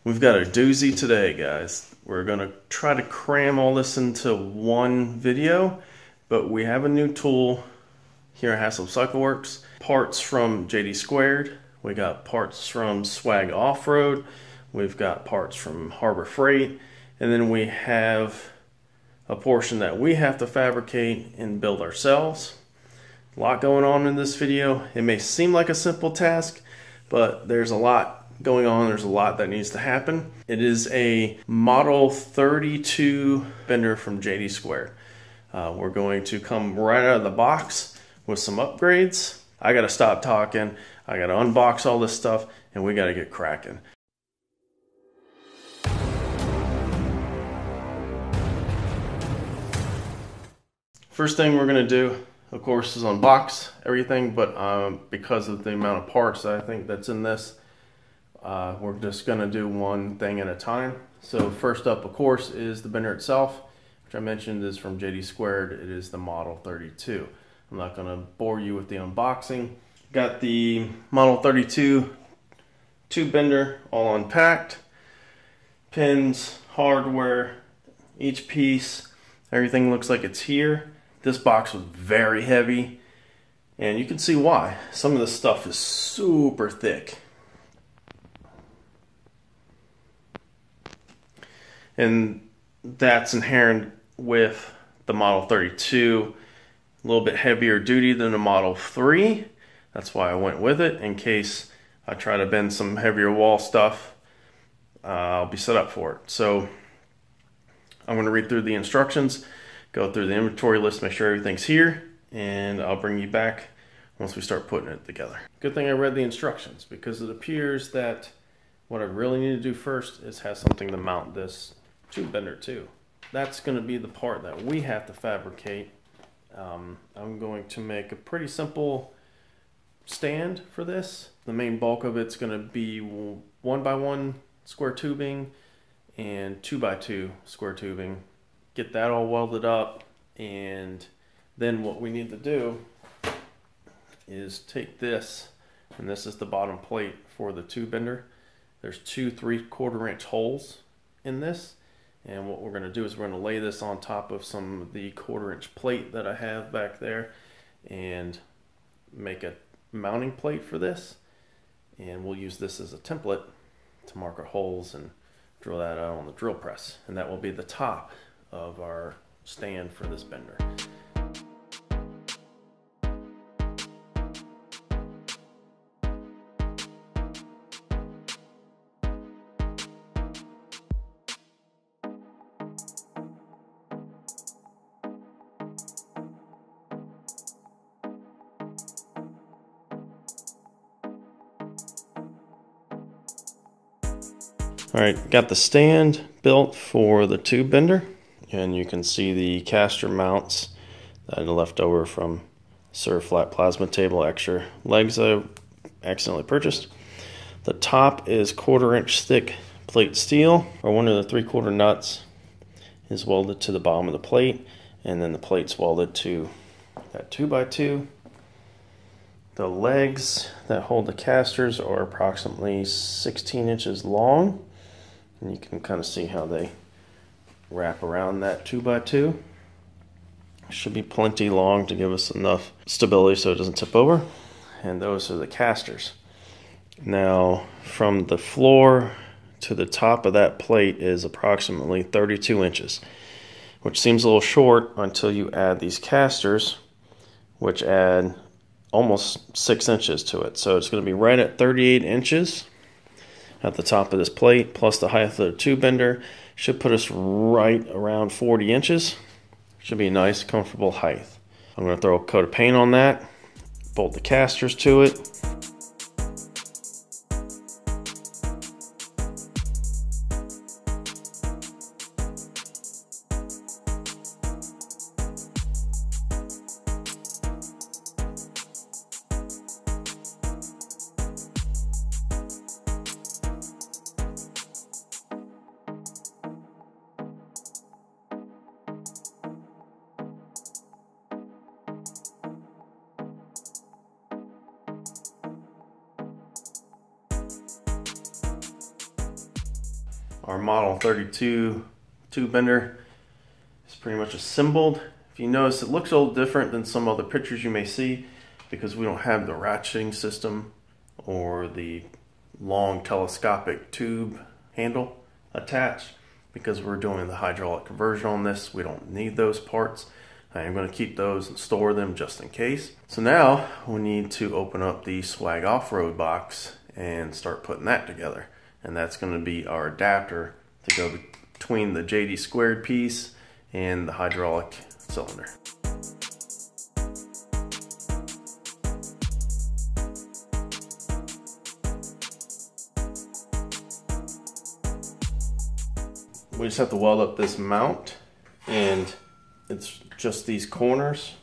We've got a doozy today, guys. We're gonna try to cram all this into one video, but we have a new tool here at Hassel Cycle Works. Parts from JD Squared. We got parts from Swag Off-Road. We've got parts from Harbor Freight. And then we have a portion that we have to fabricate and build ourselves. A lot going on in this video. It may seem like a simple task, but there's a lot going on. There's a lot that needs to happen. It is a Model 32 bender from JD Squared. We're going to come right out of the box with some upgrades. I gotta stop talking. I gotta unbox all this stuff and we gotta get cracking. First thing we're gonna do, of course, is unbox everything, but because of the amount of parts that I think that's in this, we're just gonna do one thing at a time. So first up, of course, is the bender itself, which I mentioned is from JD Squared. It is the Model 32. I'm not gonna bore you with the unboxing. Got the Model 32 tube bender all unpacked. Pins, hardware, each piece, everything looks like it's here. This box was very heavy, and you can see why. Some of this stuff is super thick. And that's inherent with the Model 32. A little bit heavier duty than the Model 3. That's why I went with it. In case I try to bend some heavier wall stuff, I'll be set up for it. So I'm going to read through the instructions, go through the inventory list, make sure everything's here, and I'll bring you back once we start putting it together. Good thing I read the instructions, because it appears that what I really need to do first is have something to mount this tube bender to. That's going to be the part that we have to fabricate. I'm going to make a pretty simple stand for this. The main bulk of it's going to be 1x1 square tubing and 2x2 square tubing. Get that all welded up, and then what we need to do is take this, and this is the bottom plate for the tube bender. There's 2 3/4 inch holes in this, and what we're going to do is we're going to lay this on top of some of the 1/4 inch plate that I have back there and make a mounting plate for this, and we'll use this as a template to mark our holes and drill that out on the drill press, and that will be the top of our stand for this bender. Alright, got the stand built for the tube bender, and you can see the caster mounts that I left over from Flat plasma table, extra legs I accidentally purchased. The top is 1/4 inch thick plate steel, or one of the 3/4 nuts is welded to the bottom of the plate, and then the plate's welded to that 2x2. The legs that hold the casters are approximately 16 inches long. And you can kind of see how they wrap around that 2x2. Should be plenty long to give us enough stability so it doesn't tip over. And those are the casters. Now, from the floor to the top of that plate is approximately 32 inches, which seems a little short until you add these casters, which add almost 6 inches to it. So it's going to be right at 38 inches. At the top of this plate, plus the height of the tube bender, should put us right around 40 inches. Should be a nice, comfortable height. I'm going to throw a coat of paint on that, bolt the casters to it. our Model 32 tube bender is pretty much assembled. If you notice, it looks a little different than some other pictures you may see because we don't have the ratcheting system or the long telescopic tube handle attached. Because we're doing the hydraulic conversion on this, we don't need those parts. I am going to keep those and store them just in case. So now we need to open up the Swag Off-Road box and start putting that together. And that's going to be our adapter to go between the JD squared piece and the hydraulic cylinder. We just have to weld up this mount, and it's just these corners,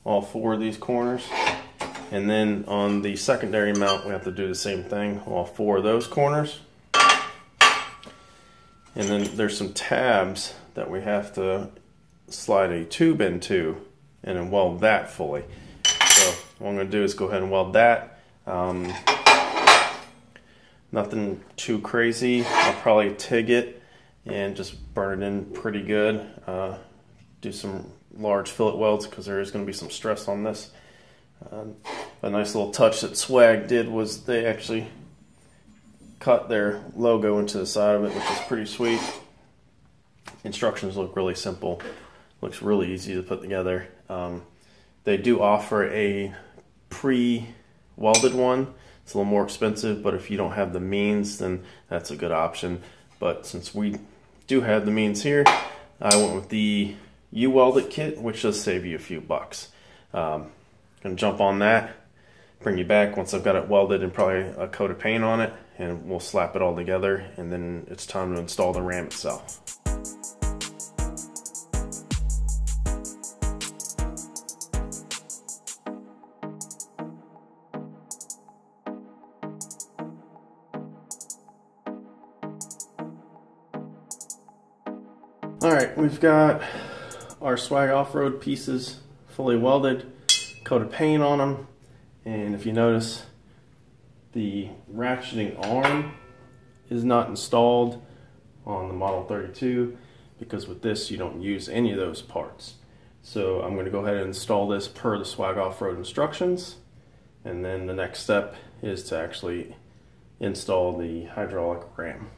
all 4 of these corners, and then on the secondary mount we have to do the same thing, all 4 of those corners. And then there's some tabs that we have to slide a tube into and then weld that fully. So what I'm going to do is go ahead and weld that. Nothing too crazy. I'll probably TIG it and just burn it in pretty good. Do some large fillet welds because there is going to be some stress on this. A nice little touch that Swag did was they actually cut their logo into the side of it, which is pretty sweet. Instructions look really simple. Looks really easy to put together. They do offer a pre-welded one. It's a little more expensive, but if you don't have the means, then that's a good option. But since we do have the means here, I went with the U-welded kit, which does save you a few bucks. Gonna jump on that, bring you back once I've got it welded and probably a coat of paint on it, and we'll slap it all together, and then it's time to install the ram itself. Alright, we've got our Swag Off-Road pieces fully welded, coat of paint on them, and if you notice, the ratcheting arm is not installed on the Model 32 because with this you don't use any of those parts. So I'm going to go ahead and install this per the Swag Off-Road instructions, and then the next step is to actually install the hydraulic ram.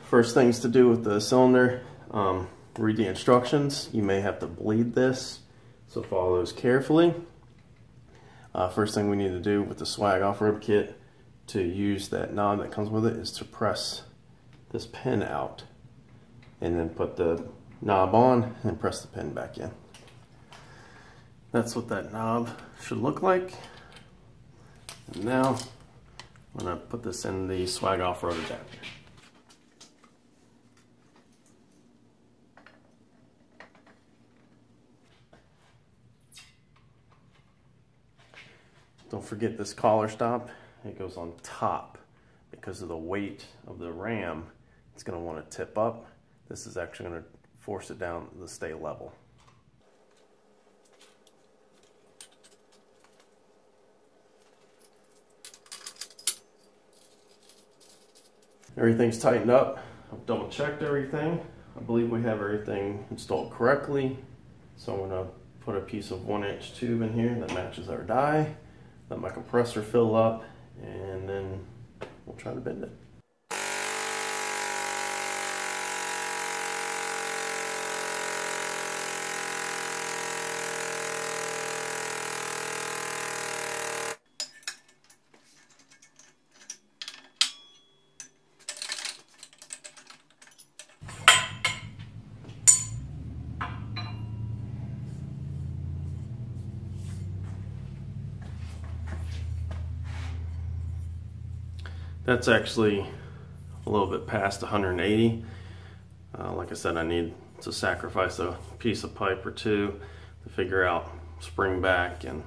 First things to do with the cylinder, read the instructions. You may have to bleed this, so follow those carefully. First thing we need to do with the Swag Off-Road kit to use that knob that comes with it is to press this pin out and then put the knob on and press the pin back in. That's what that knob should look like. And now I'm going to put this in the Swag Off-Road adapter. Don't forget this collar stop, it goes on top. Because of the weight of the ram, it's going to want to tip up. This is actually going to force it down to stay level. Everything's tightened up. I've double checked everything. I believe we have everything installed correctly. So I'm going to put a piece of 1-inch tube in here that matches our die. Let my compressor fill up, and then we'll try to bend it. That's actually a little bit past 180. Like I said, I need to sacrifice a piece of pipe or two to figure out spring back and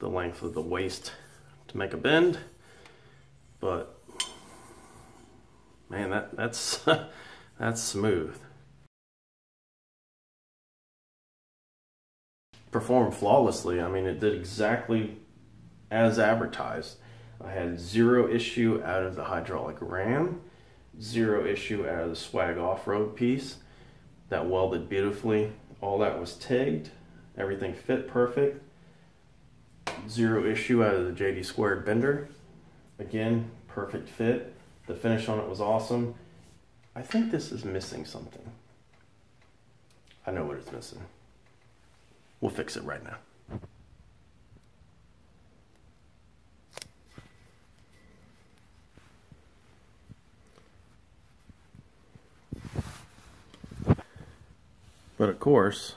the length of the waist to make a bend, but man, that's that's smooth. Performed flawlessly. I mean, it did exactly as advertised. I had zero issue out of the hydraulic ram, zero issue out of the Swag off-road piece. That welded beautifully. All that was TIGged. Everything fit perfect. Zero issue out of the JD Squared bender. Again, perfect fit. The finish on it was awesome. I think this is missing something. I know what it's missing. We'll fix it right now. But of course,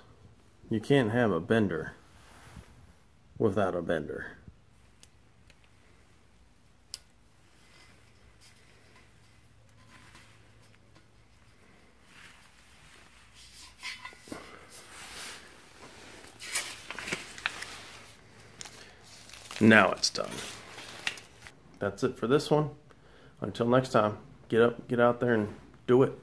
you can't have a bender without a bender. Now it's done. That's it for this one. Until next time, get up, get out there and do it.